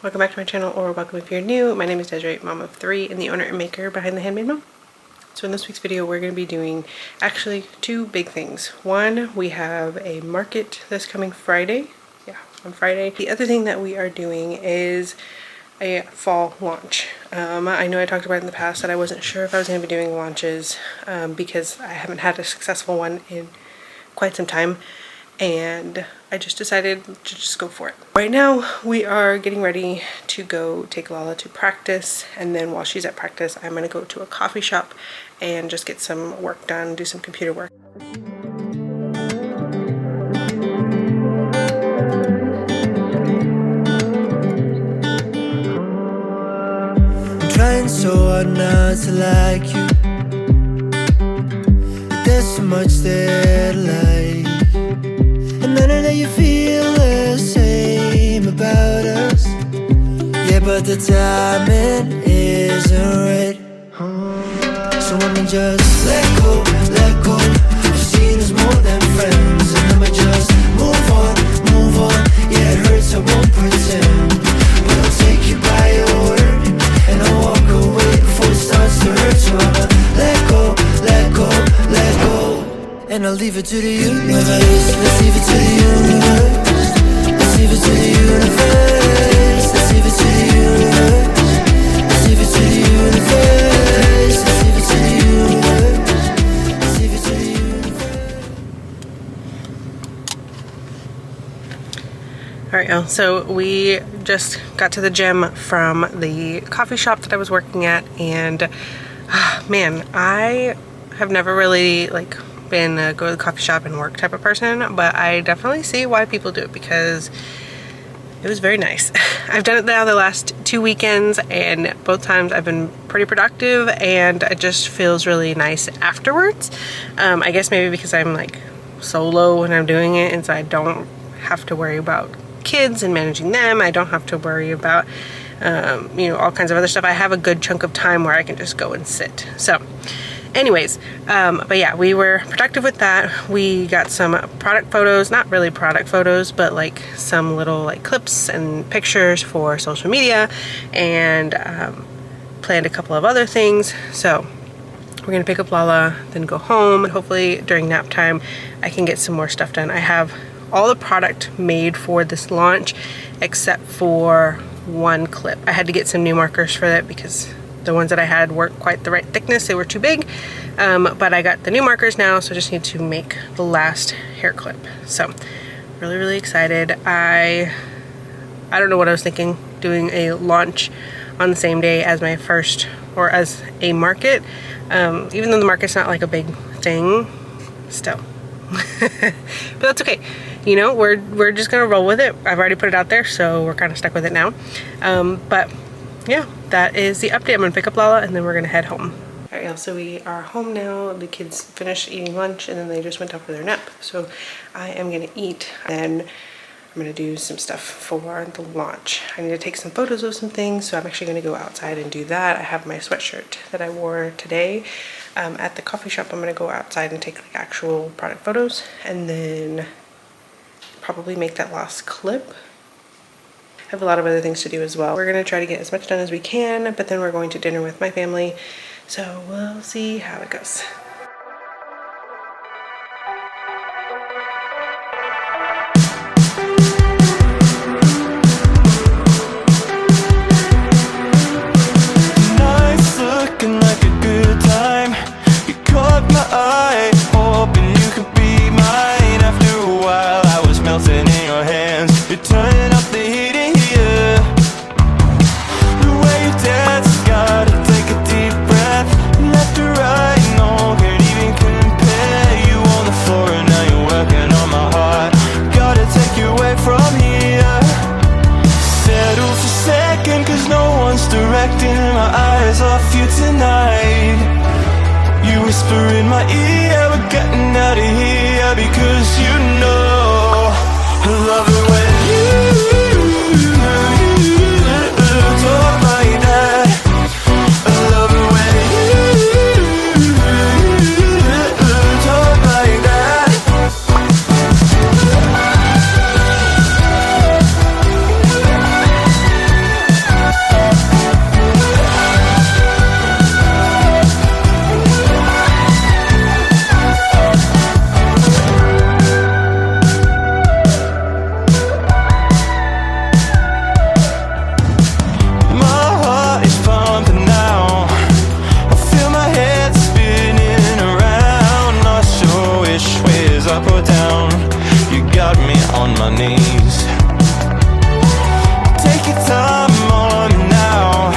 Welcome back to my channel, or welcome if you're new. My name is Desiree, mom of 3, and the owner and maker behind The Handmade Mom. So in this week's video, we're going to be doing actually two big things. One, we have a market this coming Friday. Yeah, on Friday. The other thing that we are doing is a fall launch. I know I talked about it in the past that I wasn't sure if I was going to be doing launches because I haven't had a successful one in quite some time. And I just decided to just go for it. Right now we are getting ready to go take Lala to practice, and then while she's at practice I'm going to go to a coffee shop and just get some work done, do some computer work. I'm trying so hard not to like you, but there's so much that I like. And I know that you feel the same about us. Yeah, but the timing isn't right. So I'ma just let go, let go. You've seen us more than friends, and I'ma just move on, move on. Yeah, it hurts, I won't pretend, but I'll take you by your word, and I'll walk away before it starts to hurt. So I'ma let go, let go, let go. And I'll leave it to the universe. Let's leave it to the universe. Let's leave it to the universe. Let's leave it to the universe. Let's leave it to the universe. Let's leave it to the universe. Let's leave it to the universe. Alright y'all, so we just got to the gym from the coffee shop that I was working at, and man, I have never really been a go to the coffee shop and work type of person, but I definitely see why people do it because it was very nice. I've done it now the last 2 weekends, and both times I've been pretty productive, and it just feels really nice afterwards. I guess maybe because I'm solo when I'm doing it, and so I don't have to worry about kids and managing them. I don't have to worry about all kinds of other stuff. I have a good chunk of time where I can just go and sit. So anyways, but yeah, we were productive with that. We got some product photos, not really product photos, but some little clips and pictures for social media, and planned a couple of other things. So we're gonna pick up Lala, then go home, and hopefully during nap time I can get some more stuff done. I have all the product made for this launch except for one clip. I had to get some new markers for that because the ones that I had weren't quite the right thickness. They were too big, but I got the new markers now, so I just need to make the last hair clip. So really excited. I don't know what I was thinking, doing a launch on the same day as my first, or as a market, even though the market's not a big thing still. But that's okay. We're just gonna roll with it. I've already put it out there, so we're kind of stuck with it now. But yeah, that is the update. I'm gonna pick up Lala, and then we're gonna head home. All right, y'all, so we are home now. The kids finished eating lunch, and then they just went out for their nap. So I am gonna eat, and I'm gonna do some stuff for the launch. I need to take some photos of some things, so I'm actually gonna go outside and do that. I have my sweatshirt that I wore today at the coffee shop. I'm gonna go outside and take actual product photos, and then probably make that last clip. I have a lot of other things to do as well. We're gonna try to get as much done as we can, but then we're going to dinner with my family, so we'll see how it goes. Nice, looking like a good time. You caught my eye, hoping you could be mine. After a while I was melting in your hands. You're turning up the heat in here. The way you dance, gotta take a deep breath. Left to right, no can even compare. You on the floor and now you're working on my heart. Gotta take you away from here. Settle for second, cause no one's directing my eyes off you tonight. You whisper in my ear, we're getting out of here, because you know I love it when you talk like that. I love it when you talk like that. down. You got me on my knees. Take your time on now.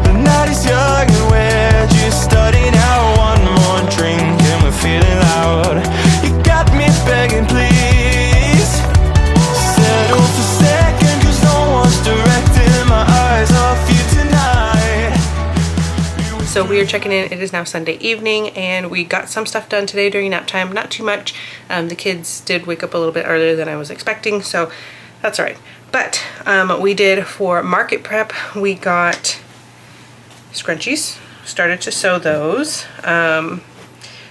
The night is young and we're just starting out. One more drink and we're feeling loud. You got me begging, please. Settle for second, cause no one's directing my eyes off you tonight. So we are checking in. It is now Sunday evening and we got some stuff done today during nap time. Not too much. The kids did wake up a little bit earlier than I was expecting, so that's all right. But we did for market prep, we got scrunchies, started to sew those.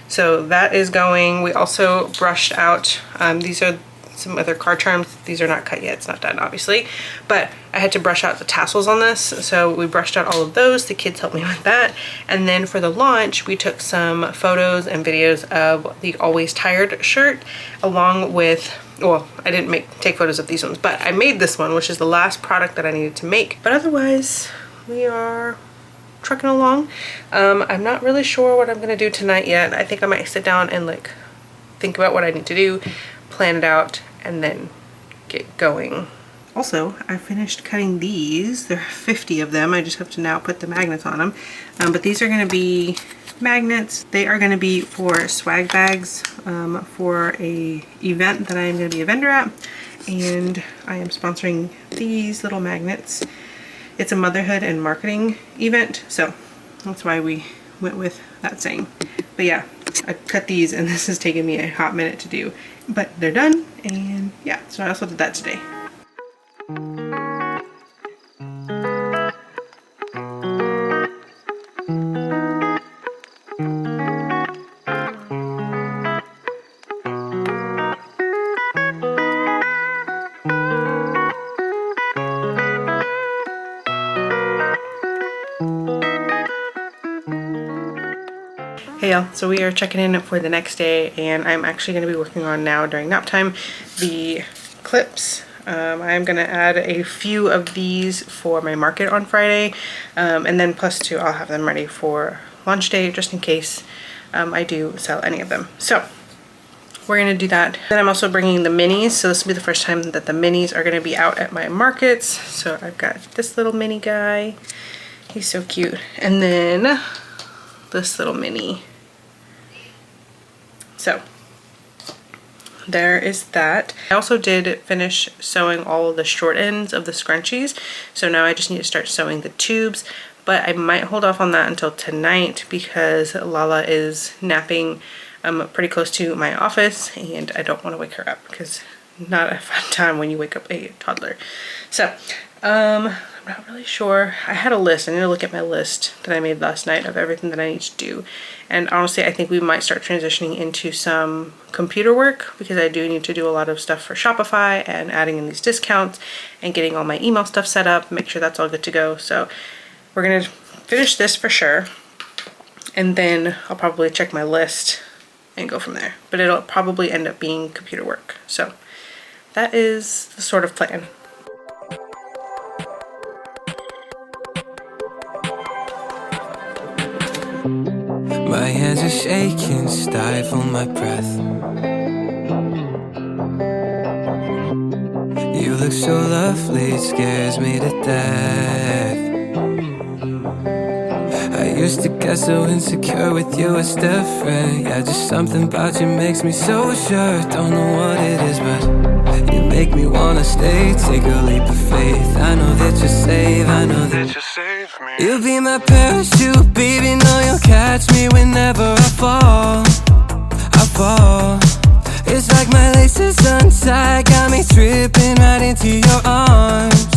So that is going. We also brushed out, these are some other card charms. These are not cut yet, it's not done obviously, but I had to brush out the tassels on this, so we brushed out all of those. The kids helped me with that. And then for the launch, we took some photos and videos of the Always Tired shirt, along with, well, I didn't take photos of these ones, but I made this one, which is the last product that I needed to make. But otherwise, we are trucking along. I'm not really sure what I'm gonna do tonight yet. I think I might sit down and like think about what I need to do, plan it out, and then get going. Also, I finished cutting these. There are 50 of them. I just have to now put the magnets on them. But these are gonna be magnets. They are gonna be for swag bags for a event that I am gonna be a vendor at. And I am sponsoring these little magnets. It's a motherhood and marketing event, so that's why we went with that saying. But yeah, I cut these and this has taken me a hot minute to do, but they're done. And yeah, so I also did that today. Hey y'all, so we are checking in for the next day, and I'm actually going to be working on now during nap time the clips. I'm going to add a few of these for my market on Friday, and then plus two, I'll have them ready for launch day just in case I do sell any of them. So we're going to do that. Then I'm also bringing the minis, so this will be the first time that the minis are going to be out at my markets. So I've got this little mini guy, he's so cute, and then this little mini. So there is that. I also did finish sewing all of the short ends of the scrunchies, so now I just need to start sewing the tubes, but I might hold off on that until tonight because Lala is napping pretty close to my office and I don't want to wake her up because not a fun time when you wake up a toddler. So I'm not really sure. I had a list. I need to look at my list that I made last night of everything that I need to do. And honestly, I think we might start transitioning into some computer work because I do need to do a lot of stuff for Shopify and adding in these discounts and getting all my email stuff set up, make sure that's all good to go. So we're going to finish this for sure. And then I'll probably check my list and go from there. But it'll probably end up being computer work. So that is the sort of plan. My hands are shaking, stifle my breath. You look so lovely, it scares me to death. I used to get so insecure with you, it's different. Yeah, just something about you makes me so sure. Don't know what it is, but you make me wanna stay. Take a leap of faith, I know that you're safe, I know that you're safe. You'll be my parachute, baby, know you'll catch me whenever I fall. It's like my laces untied, got me tripping right into your arms.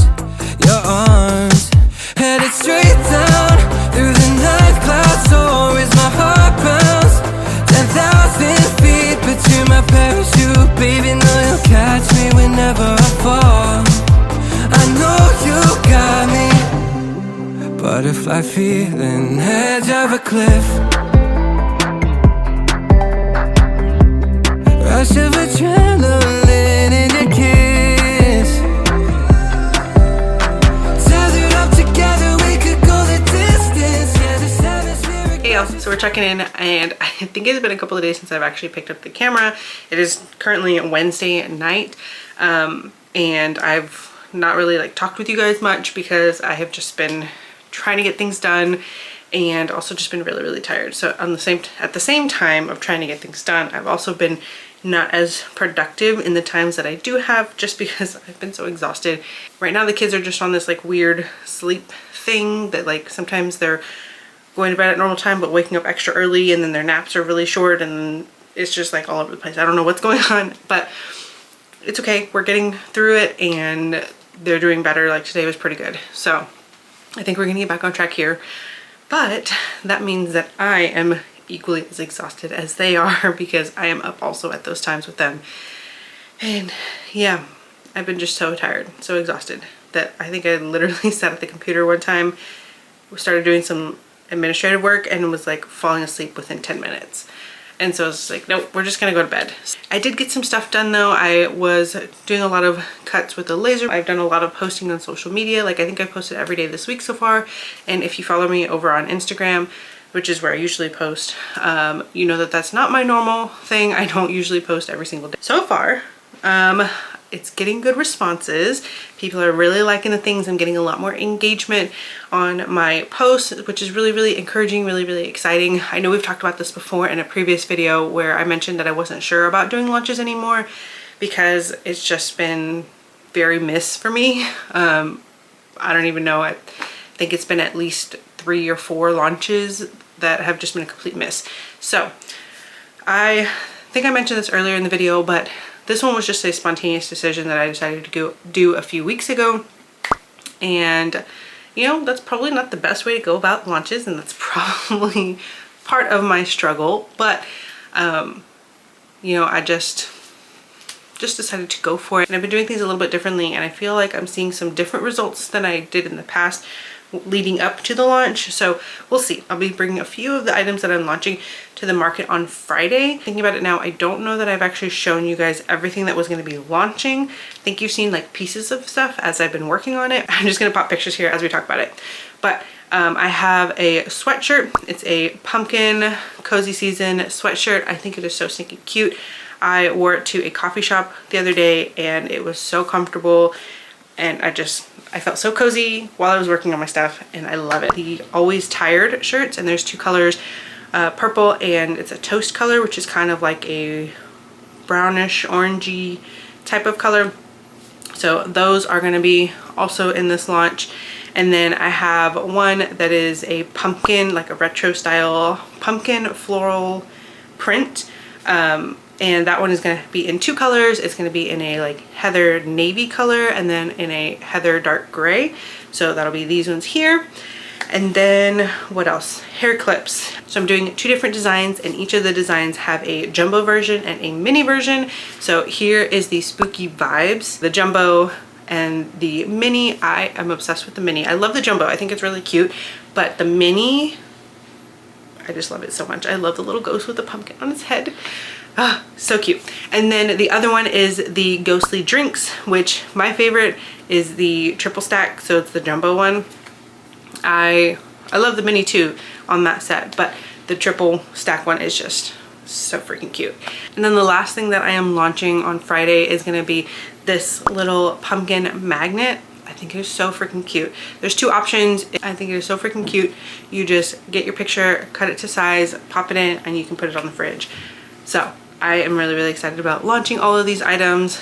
Headed straight down through the night clouds, so is my heart bounce 10,000 feet, but you're my parachute, baby, know you'll catch me whenever I fall. I know you got me. Butterfly feeling, edge of a cliff. Rush of adrenaline in your kiss. Tethered up together, we could go the distance. Yeah, this atmosphere. Hey y'all, So we're checking in, and I think it's been a couple of days since I've actually picked up the camera. It is currently Wednesday night, and I've not really like talked with you guys much because I have just been trying to get things done and also just been really tired. So at the same time of trying to get things done, I've also been not as productive in the times that I do have, just because I've been so exhausted. Right now the kids are just on this like weird sleep thing that like sometimes they're going to bed at normal time but waking up extra early, and then their naps are really short, and it's just like all over the place. I don't know what's going on, but it's okay. We're getting through it and they're doing better. Like today was pretty good. So I think we're gonna get back on track here, but that means that I am equally as exhausted as they are because I am up also at those times with them. And yeah, I've been just so tired, so exhausted that I think I literally sat at the computer one time, started doing some administrative work, and was like falling asleep within 10 minutes. And so I was like, nope, we're just gonna go to bed. I did get some stuff done though. I was doing a lot of cuts with the laser. I've done a lot of posting on social media. Like I think I posted every day this week so far. And if you follow me over on Instagram, which is where I usually post, you know that that's not my normal thing. I don't usually post every single day. So far, it's getting good responses. People are really liking the things. I'm getting a lot more engagement on my posts, which is really encouraging, really exciting. I know we've talked about this before in a previous video where I mentioned that I wasn't sure about doing launches anymore because it's just been very miss for me. I don't even know. I think it's been at least 3 or 4 launches that have just been a complete miss. So I think I mentioned this earlier in the video, but this one was just a spontaneous decision that I decided to go do a few weeks ago. And you know, that's probably not the best way to go about launches, and that's probably part of my struggle, but you know, I just decided to go for it. And I've been doing things a little bit differently, and I feel like I'm seeing some different results than I did in the past leading up to the launch. So we'll see. I'll be bringing a few of the items that I'm launching to the market on Friday. Thinking about it now, I don't know that I've actually shown you guys everything that was going to be launching. I think you've seen like pieces of stuff as I've been working on it. I'm just going to pop pictures here as we talk about it. But I have a sweatshirt. It's a pumpkin cozy season sweatshirt. I think it is so stinking cute. I wore it to a coffee shop the other day and it was so comfortable, and I felt so cozy while I was working on my stuff, and I love it. The Always Tired shirts, and there's 2 colors, purple, and it's a toast color, which is kind of like a brownish orangey type of color. So those are going to be also in this launch. And then I have one that is a pumpkin, like a retro style pumpkin floral print. And that one is going to be in 2 colors. It's going to be in a like heather navy color and then in a heather dark gray. So that'll be these ones here. And then what else? Hair clips. So I'm doing 2 different designs, and each of the designs have a jumbo version and a mini version. So here is the Spooky Vibes, the jumbo, and the mini. I am obsessed with the mini. I love the jumbo. I think it's really cute, but the mini, I just love it so much. I love the little ghost with the pumpkin on its head. Ah, so cute. And then the other one is the Ghostly Drinks, which my favorite is the triple stack, so it's the jumbo one. I love the mini too on that set, but the triple stack one is just so freaking cute. And then the last thing that I am launching on Friday is going to be this little pumpkin magnet. I think it is so freaking cute. There's 2 options. I think it is so freaking cute. You just get your picture, cut it to size, pop it in, and you can put it on the fridge. So I am really excited about launching all of these items.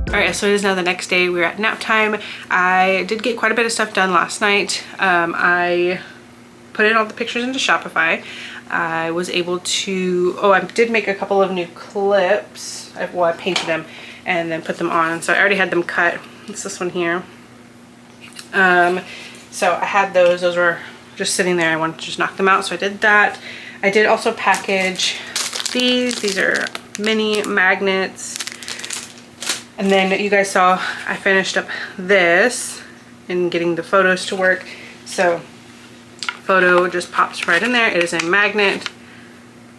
Alright, so it is now the next day. We're at nap time. I did get quite a bit of stuff done last night. I put in all the pictures into Shopify. I was able to, I did make a couple of new clips. I painted them and then put them on. So I already had them cut. It's this one here. So I had those were just sitting there. I wanted to just knock them out, so I did that. I did also package these. These are mini magnets. And then you guys saw I finished up this and getting the photos to work. So photo just pops right in there. It is a magnet.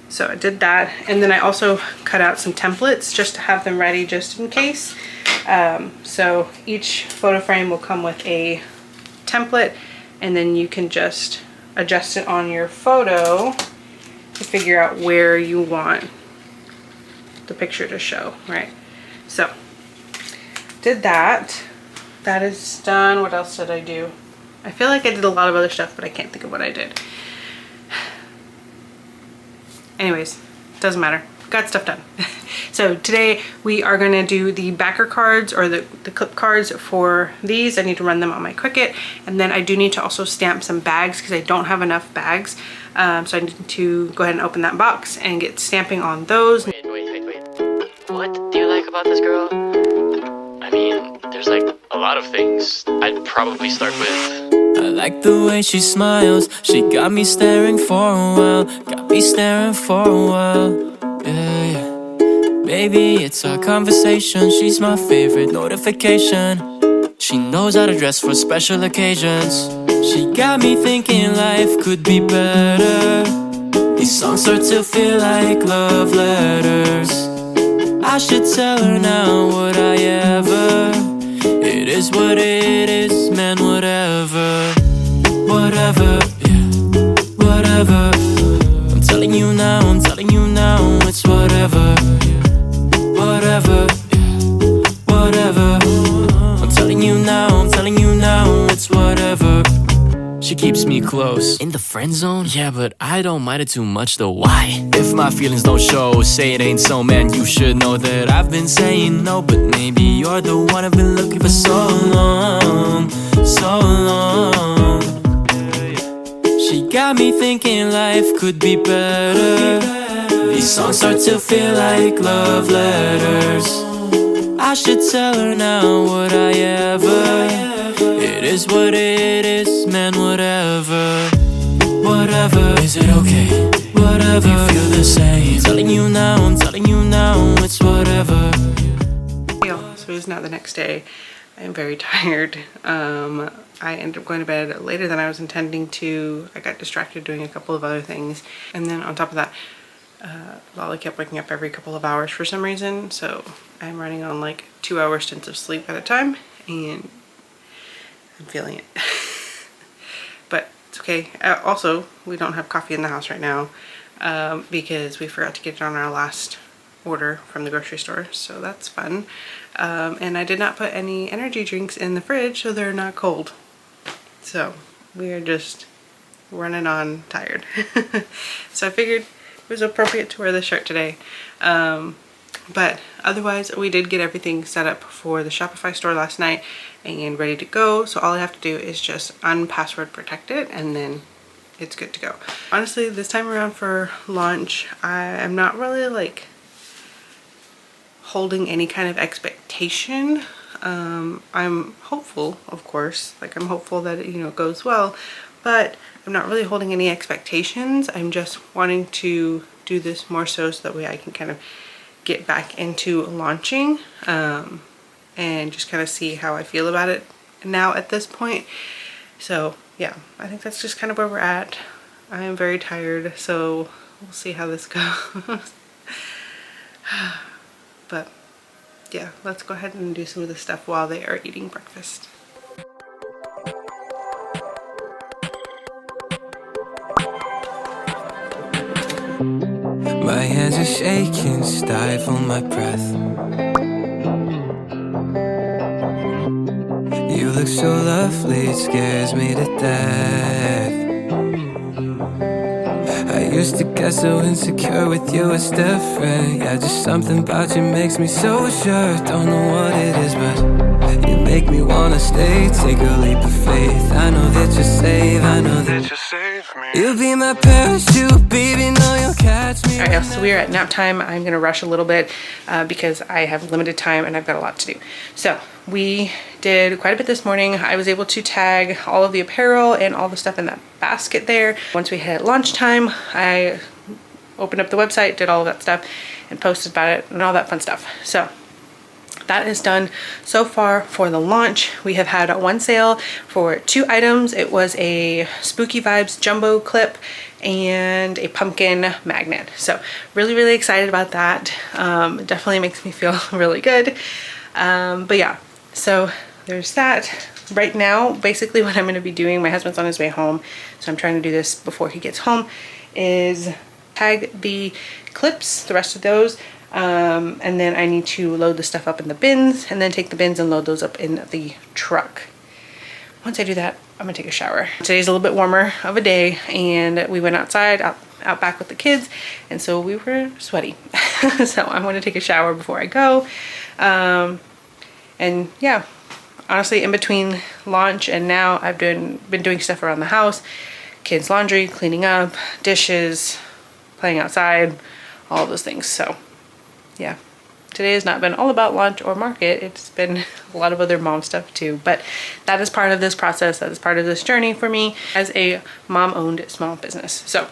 So I did that. And then I also cut out some templates just to have them ready just in case. So each photo frame will come with a template, and then you can just adjust it on your photo to figure out where you want the picture to show, right? So did that. That is done. What else did I do? I feel like I did a lot of other stuff, but I can't think of what I did. Anyways, doesn't matter. Got stuff done. So today we are going to do the backer cards, or the clip cards for these. I need to run them on my Cricut, and then I do need to also stamp some bags because I don't have enough bags. So I need to go ahead and open that box and get stamping on those. Wait. What do you like about this girl? I mean, there's like a lot of things. I'd probably start with, I like the way she smiles. She got me staring for a while. Got me staring for a while. Yeah. Baby, it's our conversation. She's my favorite notification. She knows how to dress for special occasions. She got me thinking life could be better. These songs start to feel like love letters. I should tell her now, would I ever? It is what it is, man, whatever. Whatever, yeah, whatever. I'm telling you now, it's whatever. Whatever, yeah, whatever. I'm telling you now, it's whatever. She keeps me close. In the friend zone? Yeah, but I don't mind it too much though. Why? If my feelings don't show, say it ain't so, man. You should know that I've been saying no, but maybe you're the one I've been looking for so long. So long. She got me thinking life could be better. These songs start to feel like love letters. I should tell her now, would I ever? It is what it is, man, whatever. Whatever, is it okay? Whatever, you feel the same. I'm telling you now, it's whatever. So it's now the next day. I am very tired. I ended up going to bed later than I was intending to. I got distracted doing a couple of other things. And then on top of that, Lolly kept waking up every couple of hours for some reason. So I'm running on like 2-hour stints of sleep at a time, and I'm feeling it. But it's okay. Also, we don't have coffee in the house right now because we forgot to get it on our last order from the grocery store, so that's fun. And I did not put any energy drinks in the fridge, so they're not cold. So we are just running on tired. So I figured was appropriate to wear this shirt today. But otherwise, we did get everything set up for the Shopify store last night and ready to go. So all I have to do is just unpassword protect it, and then it's good to go. Honestly, this time around for launch, I am not really like holding any kind of expectation. I'm hopeful, of course, like I'm hopeful that it goes well, but I'm not really holding any expectations. I'm just wanting to do this more so that way I can kind of get back into launching and just kind of see how I feel about it now at this point. So yeah, I think that's just kind of where we're at. I am very tired, so we'll see how this goes. But yeah, let's go ahead and do some of the stuff while they are eating breakfast. My hands are shaking, stifle my breath. You look so lovely, it scares me to death. I used to get so insecure with you, it's different. Yeah, just something about you makes me so sure. Don't know what it is, but you make me wanna stay. Take a leap of faith. I know that you're safe, I know that you save me. You'll be my parachute, baby, know you'll catch me. Alright, so we are at nap time. I'm gonna rush a little bit because I have limited time and I've got a lot to do. So we did quite a bit this morning. I was able to tag all of the apparel and all the stuff in that basket there. Once we hit lunchtime, I opened up the website, did all of that stuff, and posted about it and all that fun stuff. So that is done so far for the launch. We have had one sale for 2 items. It was a Spooky Vibes jumbo clip and a pumpkin magnet. So really excited about that. It definitely makes me feel really good. But yeah, so there's that. Right now, basically what I'm going to be doing, my husband's on his way home, so I'm trying to do this before he gets home, is tag the clips, the rest of those, and then I need to load the stuff up in the bins and then take the bins and load those up in the truck. Once I do that, I'm gonna take a shower. Today's a little bit warmer of a day, and we went outside, out back with the kids, and so we were sweaty. So I'm gonna take a shower before I go. And yeah, honestly, in between launch and now, I've been doing stuff around the house, kids' laundry, cleaning up, dishes, playing outside, all those things. So yeah, today has not been all about lunch or market. It's been a lot of other mom stuff too, but that is part of this process. That is part of this journey for me as a mom-owned small business. So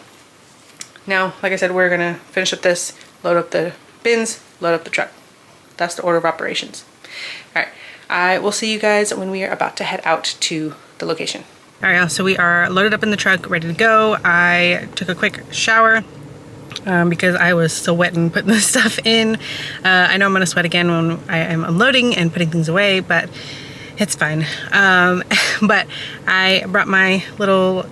now, like I said, we're gonna finish up this, load up the bins, load up the truck. That's the order of operations. All right, I will see you guys when we are about to head out to the location. All right, so we are loaded up in the truck, ready to go. I took a quick shower because I was so wet and putting this stuff in. I know I'm gonna sweat again when I am unloading and putting things away, but it's fine. But I brought my little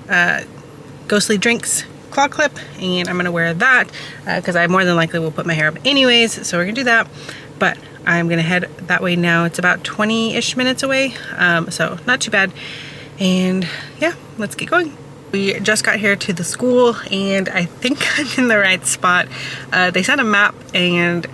ghostly drinks claw clip, and I'm gonna wear that because I more than likely will put my hair up anyways, so we're gonna do that. But I'm gonna head that way now. It's about 20-ish minutes away, so not too bad. And yeah, let's get going. We just got here to the school, and I think I'm in the right spot. They sent a map, and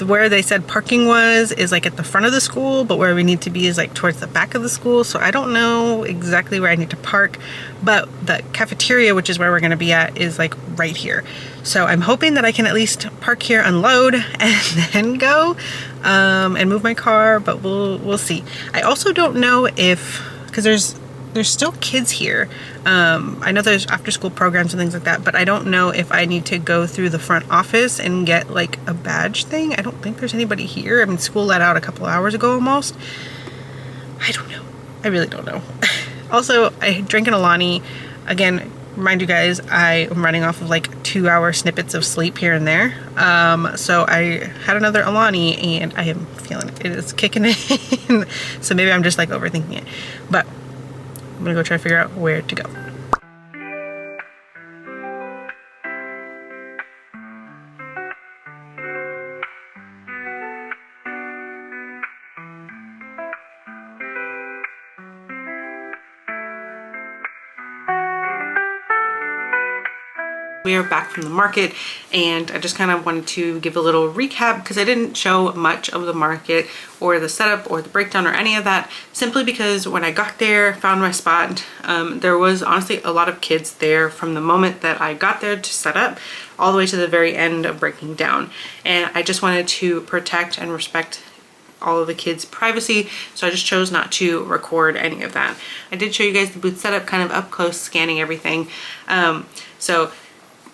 where they said parking was is like at the front of the school, but where we need to be is like towards the back of the school. So I don't know exactly where I need to park, but the cafeteria, which is where we're gonna be at, is like right here. So I'm hoping that I can at least park here, unload, and then go and move my car, but we'll see. I also don't know if, because there's still kids here. I know there's after school programs and things like that, but I don't know if I need to go through the front office and get like a badge thing. I don't think there's anybody here. I mean, school let out a couple hours ago almost. I don't know. I really don't know. Also, I drank an Alani. Again, remind you guys, I am running off of like 2-hour snippets of sleep here and there. So I had another Alani, and I am feeling it. It is kicking in. So maybe I'm just like overthinking it. But I'm gonna go try to figure out where to go. We are back from the market, and I just kind of wanted to give a little recap because I didn't show much of the market or the setup or the breakdown or any of that, simply because when I got there, found my spot, there was honestly a lot of kids there from the moment that I got there to set up all the way to the very end of breaking down. And I just wanted to protect and respect all of the kids' privacy, so I just chose not to record any of that. I did show you guys the booth setup kind of up close, scanning everything. So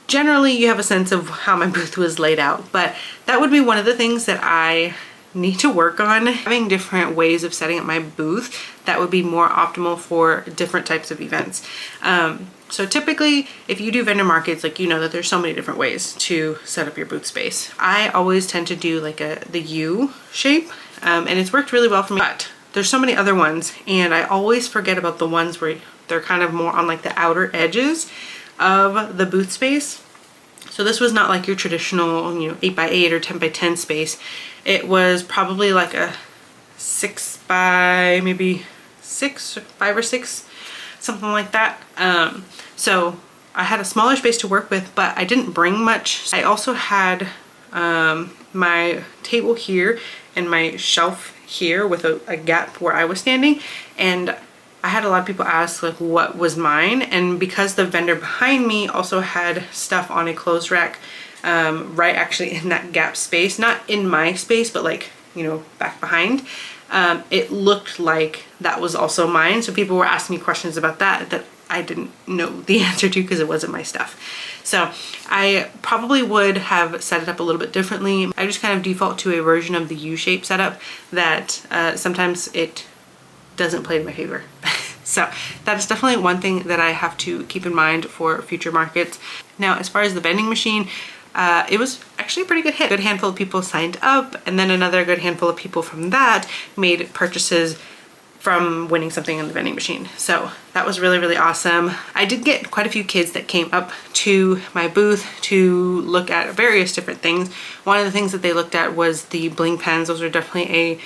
generally you have a sense of how my booth was laid out, but that would be one of the things that I need to work on, having different ways of setting up my booth that would be more optimal for different types of events. So typically if you do vendor markets, like, you know that there's so many different ways to set up your booth space. I always tend to do like the U shape, and it's worked really well for me, but there's so many other ones, and I always forget about the ones where they're kind of more on like the outer edges of the booth space. So this was not like your traditional, you know, 8x8 or 10x10 space. It was probably like a 6 by maybe 6, 5 or 6, something like that. So I had a smaller space to work with, but I didn't bring much. I also had my table here and my shelf here with a gap where I was standing, and I had a lot of people ask like what was mine, and because the vendor behind me also had stuff on a clothes rack right actually in that gap space, not in my space, but like, you know, back behind, it looked like that was also mine. So people were asking me questions about that I didn't know the answer to because it wasn't my stuff. So I probably would have set it up a little bit differently. I just kind of default to a version of the U-shape setup that sometimes it doesn't play to my favor. So that is definitely one thing that I have to keep in mind for future markets. Now, as far as the vending machine, it was actually a pretty good hit. A good handful of people signed up, and then another good handful of people from that made purchases from winning something in the vending machine. So that was really, really awesome. I did get quite a few kids that came up to my booth to look at various different things. One of the things that they looked at was the bling pens. Those are definitely a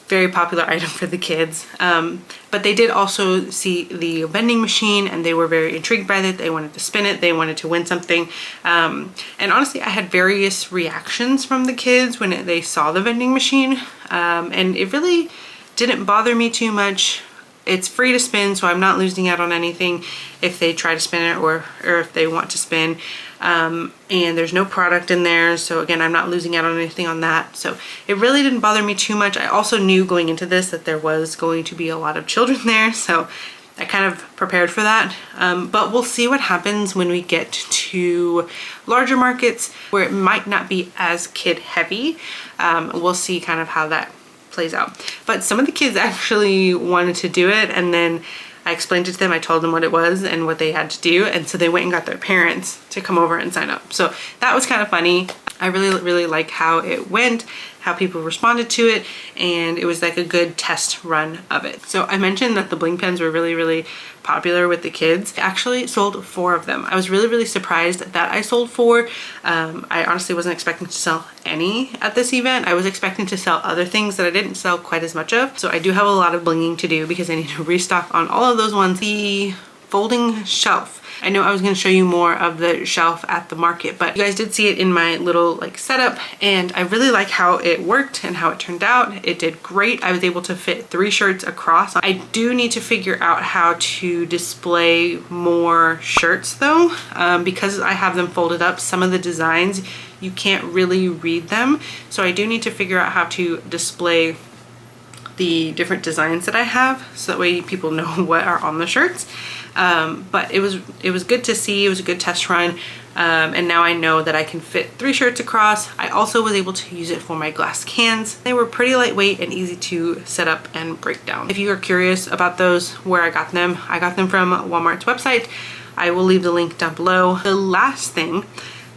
very popular item for the kids. But they did also see the vending machine, and they were very intrigued by it. They wanted to spin it, they wanted to win something. And honestly, I had various reactions from the kids when they saw the vending machine. And it really didn't bother me too much. It's free to spin, so I'm not losing out on anything if they try to spin it or if they want to spin. And there's no product in there, so again, I'm not losing out on anything on that. So it really didn't bother me too much. I also knew going into this that there was going to be a lot of children there, so I kind of prepared for that. But we'll see what happens when we get to larger markets where it might not be as kid heavy. We'll see kind of how that plays out. But some of the kids actually wanted to do it, and then I explained it to them. I told them what it was and what they had to do, and so they went and got their parents to come over and sign up. So that was kind of funny. I really, really like how it went, how people responded to it, and it was like a good test run of it. So I mentioned that the bling pens were really, really popular with the kids. I actually sold 4 of them. I was really, really surprised that I sold 4. I honestly wasn't expecting to sell any at this event. I was expecting to sell other things that I didn't sell quite as much of. So I do have a lot of blinging to do because I need to restock on all of those ones. The folding shelf. I know I was going to show you more of the shelf at the market, but you guys did see it in my little like setup, and I really like how it worked and how it turned out. It did great. I was able to fit 3 shirts across. I do need to figure out how to display more shirts though, because I have them folded up. Some of the designs, you can't really read them. So I do need to figure out how to display the different designs that I have, so that way people know what are on the shirts. But it was good to see. It was a good test run, and now I know that I can fit 3 shirts across. I also was able to use it for my glass cans. They were pretty lightweight and easy to set up and break down. If you are curious about those, where I got them from Walmart's website. I will leave the link down below. The last thing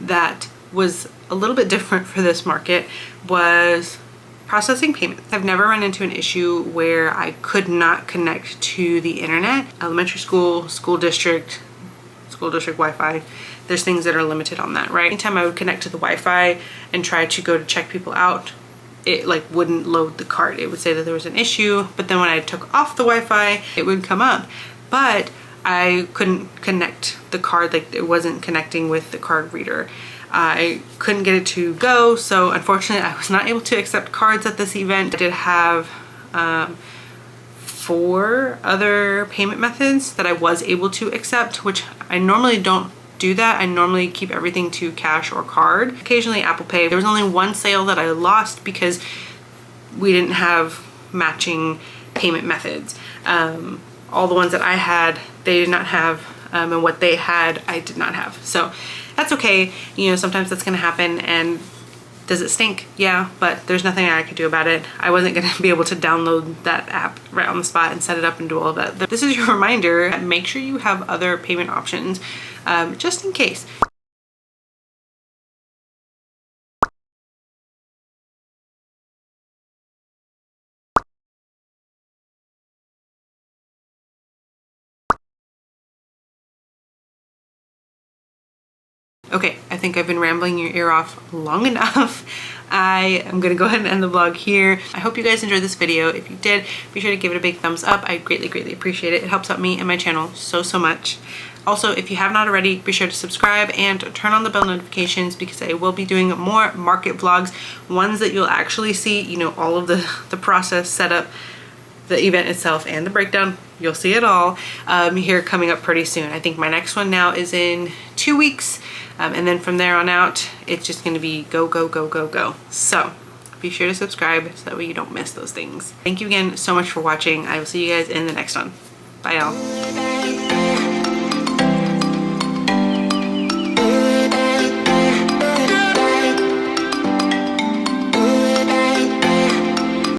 that was a little bit different for this market was processing payments. I've never run into an issue where I could not connect to the internet. Elementary school, school district Wi-Fi, there's things that are limited on that, right? Anytime I would connect to the Wi-Fi and try to go to check people out, it like wouldn't load the cart. It would say that there was an issue, but then when I took off the Wi-Fi, it would come up. But I couldn't connect the card, like it wasn't connecting with the card reader. I couldn't get it to go, so unfortunately I was not able to accept cards at this event. I did have 4 other payment methods that I was able to accept, which I normally don't do that. I normally keep everything to cash or card. Occasionally Apple Pay. There was only one sale that I lost because we didn't have matching payment methods. All the ones that I had, they did not have, and what they had, I did not have. So that's okay. You know, sometimes that's gonna happen, and does it stink? Yeah, but there's nothing I could do about it. I wasn't gonna be able to download that app right on the spot and set it up and do all of that. This is your reminder, make sure you have other payment options, just in case. Okay, I think I've been rambling your ear off long enough. I am gonna go ahead and end the vlog here. I hope you guys enjoyed this video. If you did, be sure to give it a big thumbs up. I greatly appreciate it. It helps out me and my channel so much. Also, if you have not already, be sure to subscribe and turn on the bell notifications, because I will be doing more market vlogs, ones that you'll actually see, you know, all of the process, setup, the event itself, and the breakdown. You'll see it all here coming up pretty soon. I think my next one now is in 2 weeks. And then from there on out, it's just gonna be go. So be sure to subscribe so that way you don't miss those things. Thank you again so much for watching. I will see you guys in the next one. Bye y'all.